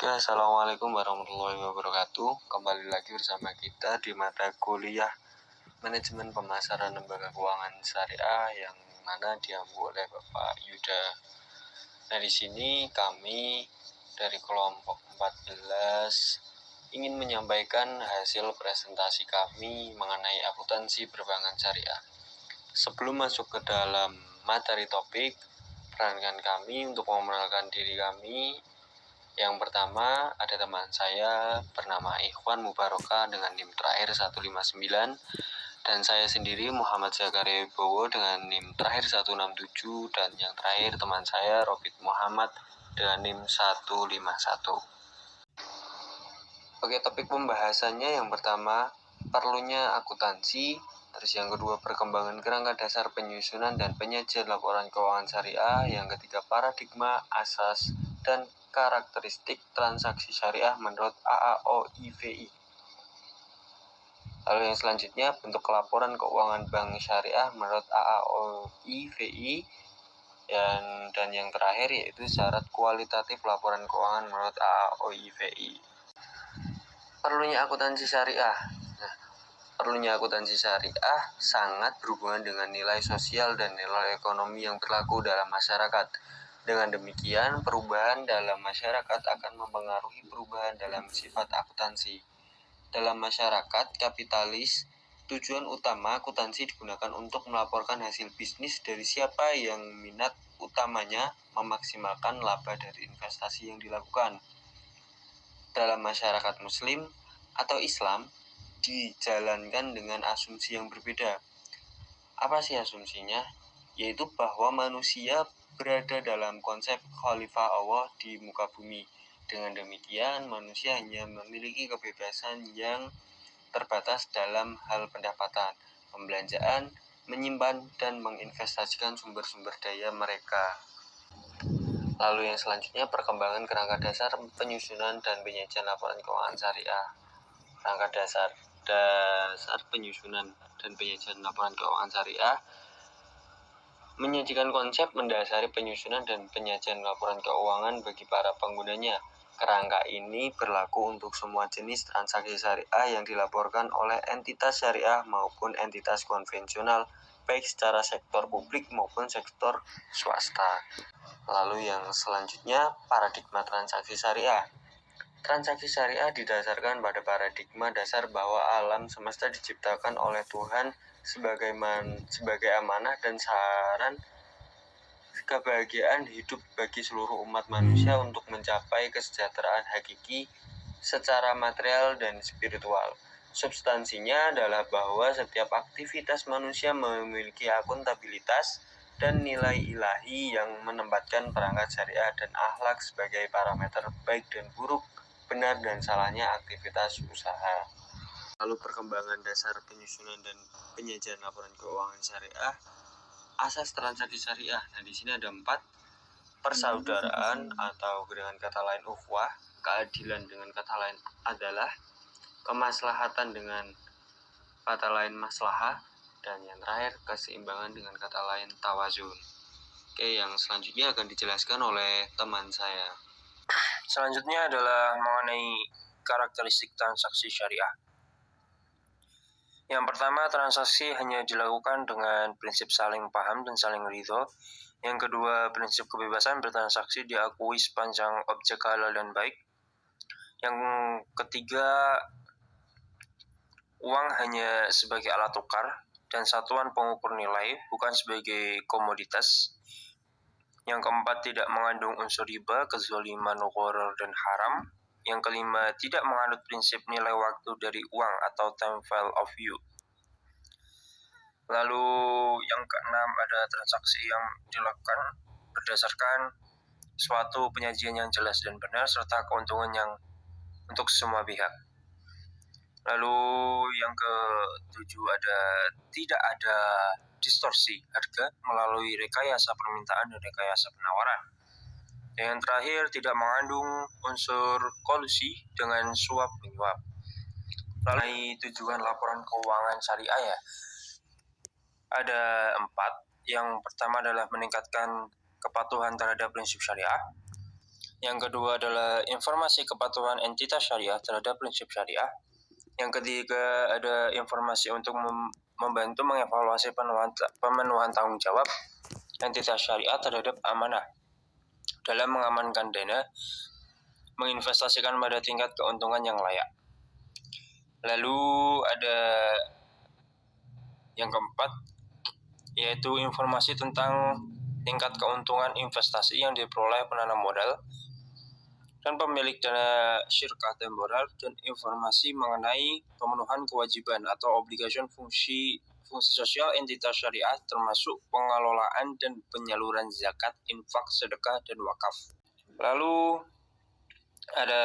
Oke, Assalamualaikum warahmatullahi wabarakatuh. Kembali lagi bersama kita di mata kuliah Manajemen Pemasaran Lembaga Keuangan Syariah yang mana diambil oleh Bapak Yuda. Nah, di sini kami dari kelompok 14 ingin menyampaikan hasil presentasi kami mengenai akuntansi perbankan syariah. Sebelum masuk ke dalam materi topik, perkenalkan kami untuk memperkenalkan diri kami. Yang pertama ada teman saya bernama Ikhwan Mubarokah dengan NIM terakhir 159, dan saya sendiri Muhammad Zakaria Wibowo dengan NIM terakhir 167, dan yang terakhir teman saya Robit Muhammad dengan NIM 151. Oke, topik pembahasannya yang pertama perlunya akuntansi, terus yang kedua perkembangan kerangka dasar penyusunan dan penyajian laporan keuangan syariah, yang ketiga paradigma, asas, dan karakteristik transaksi syariah menurut AAOIVI. Lalu yang selanjutnya bentuk laporan keuangan bank syariah menurut AAOIVI, dan yang terakhir yaitu syarat kualitatif laporan keuangan menurut AAOIVI. Perlunya akuntansi syariah. Perlunya akuntansi syariah sangat berhubungan dengan nilai sosial dan nilai ekonomi yang berlaku dalam masyarakat. Dengan demikian, perubahan dalam masyarakat akan mempengaruhi perubahan dalam sifat akuntansi. Dalam masyarakat kapitalis, tujuan utama akuntansi digunakan untuk melaporkan hasil bisnis dari siapa yang minat utamanya memaksimalkan laba dari investasi yang dilakukan. Dalam masyarakat Muslim atau Islam, dijalankan dengan asumsi yang berbeda. Apa sih asumsinya? Yaitu bahwa manusia berada dalam konsep khalifah Allah di muka bumi. Dengan demikian, manusia hanya memiliki kebebasan yang terbatas dalam hal pendapatan, pembelanjaan, menyimpan, dan menginvestasikan sumber-sumber daya mereka. Lalu yang selanjutnya perkembangan kerangka dasar penyusunan dan penyajian laporan keuangan syariah. Kerangka dasar penyusunan dan penyajian laporan keuangan syariah menyajikan konsep mendasari penyusunan dan penyajian laporan keuangan bagi para penggunanya. Kerangka ini berlaku untuk semua jenis transaksi syariah yang dilaporkan oleh entitas syariah maupun entitas konvensional, baik secara sektor publik maupun sektor swasta. Lalu yang selanjutnya paradigma transaksi syariah. Transaksi syariah didasarkan pada paradigma dasar bahwa alam semesta diciptakan oleh Tuhan sebagai amanah dan saran kebahagiaan hidup bagi seluruh umat manusia untuk mencapai kesejahteraan hakiki secara material dan spiritual. Substansinya adalah bahwa setiap aktivitas manusia memiliki akuntabilitas dan nilai ilahi yang menempatkan perangkat syariah dan akhlak sebagai parameter baik dan buruk, benar dan salahnya aktivitas usaha. Lalu perkembangan dasar penyusunan dan penyajian laporan keuangan syariah, asas transaksi syariah. Nah, di sini ada 4. Persaudaraan atau dengan kata lain ukhuwah, keadilan dengan kata lain adalah, kemaslahatan dengan kata lain maslahah, dan yang terakhir keseimbangan dengan kata lain tawazun. Oke, yang selanjutnya akan dijelaskan oleh teman saya. Selanjutnya adalah mengenai karakteristik transaksi syariah. Yang pertama, transaksi hanya dilakukan dengan prinsip saling paham dan saling ridho. Yang kedua, prinsip kebebasan bertransaksi diakui sepanjang objek halal dan baik. Yang ketiga, uang hanya sebagai alat tukar dan satuan pengukur nilai, bukan sebagai komoditas. Yang keempat, tidak mengandung unsur riba, kezaliman, gharar, dan haram. Yang kelima, tidak menganut prinsip nilai waktu dari uang atau time value of you. Lalu yang keenam, ada transaksi yang dilakukan berdasarkan suatu penyajian yang jelas dan benar serta keuntungan yang untuk semua pihak. Lalu yang ketujuh, tidak ada distorsi harga melalui rekayasa permintaan dan rekayasa penawaran. Yang terakhir, tidak mengandung unsur kolusi dengan suap menyuap. Lalu tujuan laporan keuangan syariah ya, ada 4. Yang pertama adalah meningkatkan kepatuhan terhadap prinsip syariah. Yang kedua adalah informasi kepatuhan entitas syariah terhadap prinsip syariah. Yang ketiga ada informasi untuk membantu mengevaluasi pemenuhan tanggung jawab entitas syariah terhadap amanah dalam mengamankan dana, menginvestasikan pada tingkat keuntungan yang layak. Lalu ada yang keempat, yaitu informasi tentang tingkat keuntungan investasi yang diperoleh penanam modal dan pemilik dana syirkah temporer, dan informasi mengenai pemenuhan kewajiban atau obligation fungsi sosial entitas syariah termasuk pengelolaan dan penyaluran zakat, infak, sedekah, dan wakaf. Lalu ada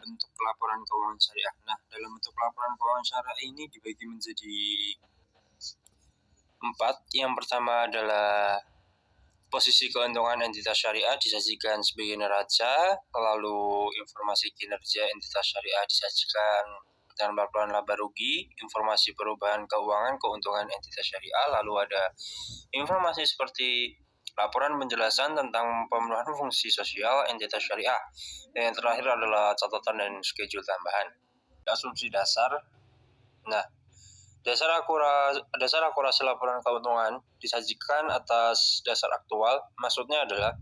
bentuk laporan keuangan syariah. Nah, dalam bentuk laporan keuangan syariah ini dibagi menjadi 4. Yang pertama adalah posisi keuntungan entitas syariah disajikan sebagai neraca, lalu informasi kinerja entitas syariah disajikan dalam laporan laba rugi, informasi perubahan keuangan keuntungan entitas syariah, lalu ada informasi seperti laporan penjelasan tentang pemenuhan fungsi sosial entitas syariah. Dan yang terakhir adalah catatan dan schedule tambahan. Asumsi dasar. Nah, dasar akurasi laporan keuntungan disajikan atas dasar aktual. Maksudnya adalah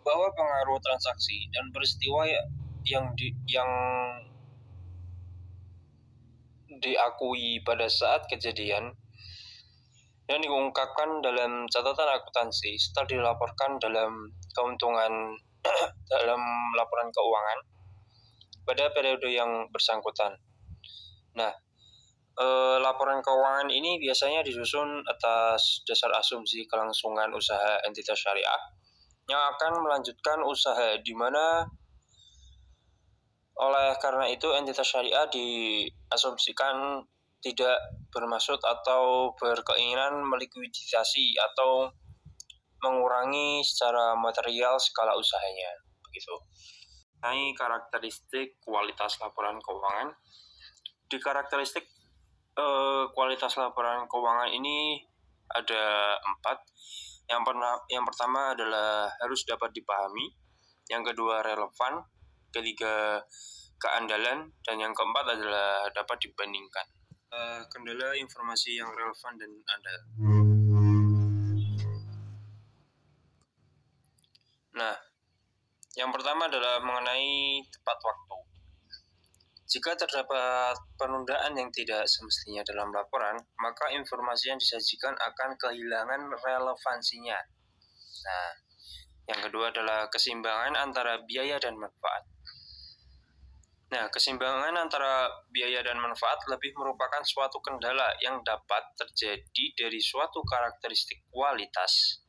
bahwa pengaruh transaksi dan peristiwa yang diakui pada saat kejadian yang diungkapkan dalam catatan akuntansi setelah dilaporkan dalam keuntungan dalam laporan keuangan pada periode yang bersangkutan. Nah, laporan keuangan ini biasanya disusun atas dasar asumsi kelangsungan usaha entitas syariah yang akan melanjutkan usaha, di mana oleh karena itu entitas syariah diasumsikan tidak bermaksud atau berkeinginan melikuidasi atau mengurangi secara material skala usahanya, begitu. Ini karakteristik kualitas laporan keuangan. Di karakteristik kualitas laporan keuangan ini ada 4. Yang pertama adalah harus dapat dipahami, yang kedua relevan, ketiga keandalan, dan yang keempat adalah dapat dibandingkan. Kendala informasi yang relevan dan andal. Nah, yang pertama adalah mengenai tepat waktu. Jika terdapat penundaan yang tidak semestinya dalam laporan, maka informasi yang disajikan akan kehilangan relevansinya. Nah, yang kedua adalah keseimbangan antara biaya dan manfaat. Nah, keseimbangan antara biaya dan manfaat lebih merupakan suatu kendala yang dapat terjadi dari suatu karakteristik kualitas.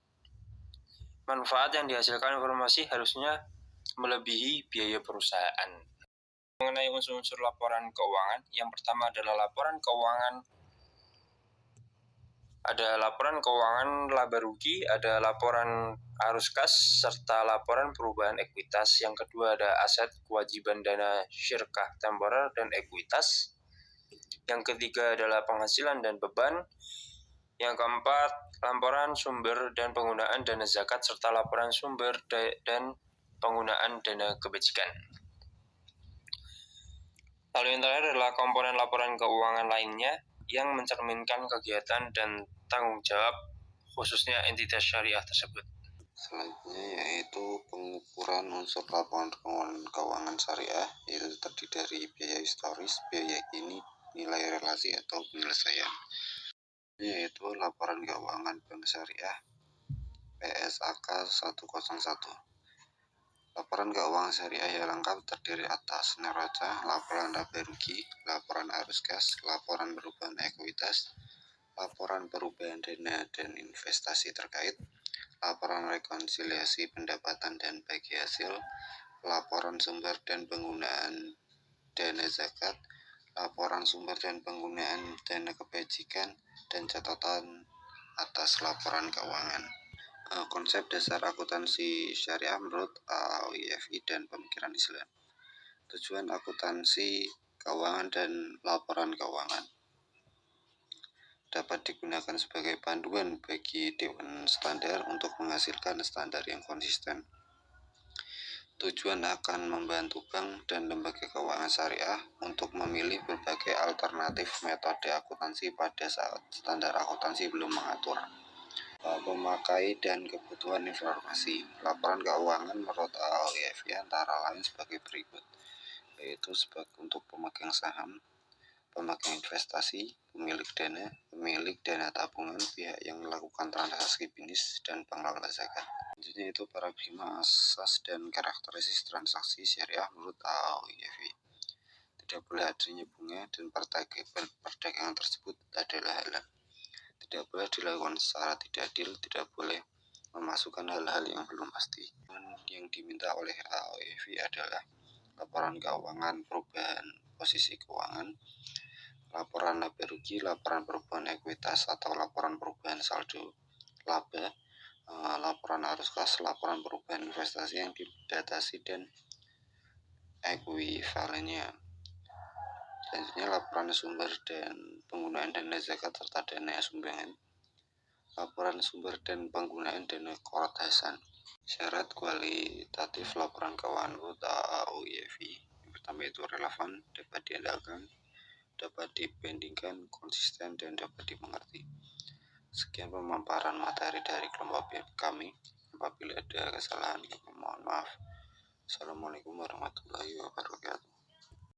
Manfaat yang dihasilkan informasi harusnya melebihi biaya perusahaan. Mengenai unsur-unsur laporan keuangan, yang pertama adalah laporan keuangan. Ada laporan keuangan laba rugi, ada laporan arus kas, serta laporan perubahan ekuitas. Yang kedua ada aset, kewajiban dana syirkah temporer dan ekuitas. Yang ketiga adalah penghasilan dan beban. Yang keempat, laporan sumber dan penggunaan dana zakat, serta laporan sumber dan penggunaan dana kebajikan. Lalu yang terakhir adalah komponen laporan keuangan lainnya yang mencerminkan kegiatan dan tanggung jawab khususnya entitas syariah tersebut. Selanjutnya yaitu pengukuran unsur laporan keuangan syariah, yaitu terdiri dari biaya historis, biaya kini, nilai relasi atau penyelesaian. Yaitu laporan keuangan bank syariah PSAK 101. Laporan keuangan syariah yang lengkap terdiri atas neraca, laporan laba rugi, laporan arus kas, laporan perubahan ekuitas, laporan perubahan dana dan investasi terkait, laporan rekonsiliasi pendapatan dan bagi hasil, laporan sumber dan penggunaan dana zakat, laporan sumber dan penggunaan dana kebajikan, dan catatan atas laporan keuangan. Konsep dasar akuntansi syariah menurut AOIFI dan pemikiran Islam. Tujuan akuntansi keuangan dan laporan keuangan dapat digunakan sebagai panduan bagi Dewan Standar untuk menghasilkan standar yang konsisten. Tujuan akan membantu bank dan lembaga keuangan syariah untuk memilih berbagai alternatif metode akuntansi pada saat standar akuntansi belum mengatur. Pemakai dan kebutuhan informasi. Laporan keuangan menurut AOIFI antara lain sebagai berikut, yaitu untuk pemegang saham, pemegang investasi, pemilik dana tabungan, pihak yang melakukan transaksi bisnis, dan pengelola zakat. Selanjutnya itu paradigma asas dan karakteristik transaksi syariah menurut AOIFI. Tidak boleh adanya bunga dan perdagangan tersebut adalah halal. Tidak boleh dilakukan secara tidak adil, tidak boleh memasukkan hal-hal yang belum pasti. Yang diminta oleh AOIFI adalah laporan keuangan perubahan posisi keuangan, laporan laba rugi, laporan perubahan ekuitas atau laporan perubahan saldo laba, laporan arus kas, laporan perubahan investasi yang didatasi dan ekuivalennya. Selanjutnya laporan sumber dan penggunaan dana zakat serta dana sumbangan, laporan sumber dan penggunaan dana Qorood Hasan. Syarat kualitatif laporan keuangan menurut AOIFI. Yang pertama itu relevan, dapat diandalkan, dapat dibandingkan, konsisten, dan dapat dimengerti. Sekian pemaparan materi dari kelompok kami. Apabila ada kesalahan, kami mohon maaf. Assalamualaikum warahmatullahi wabarakatuh.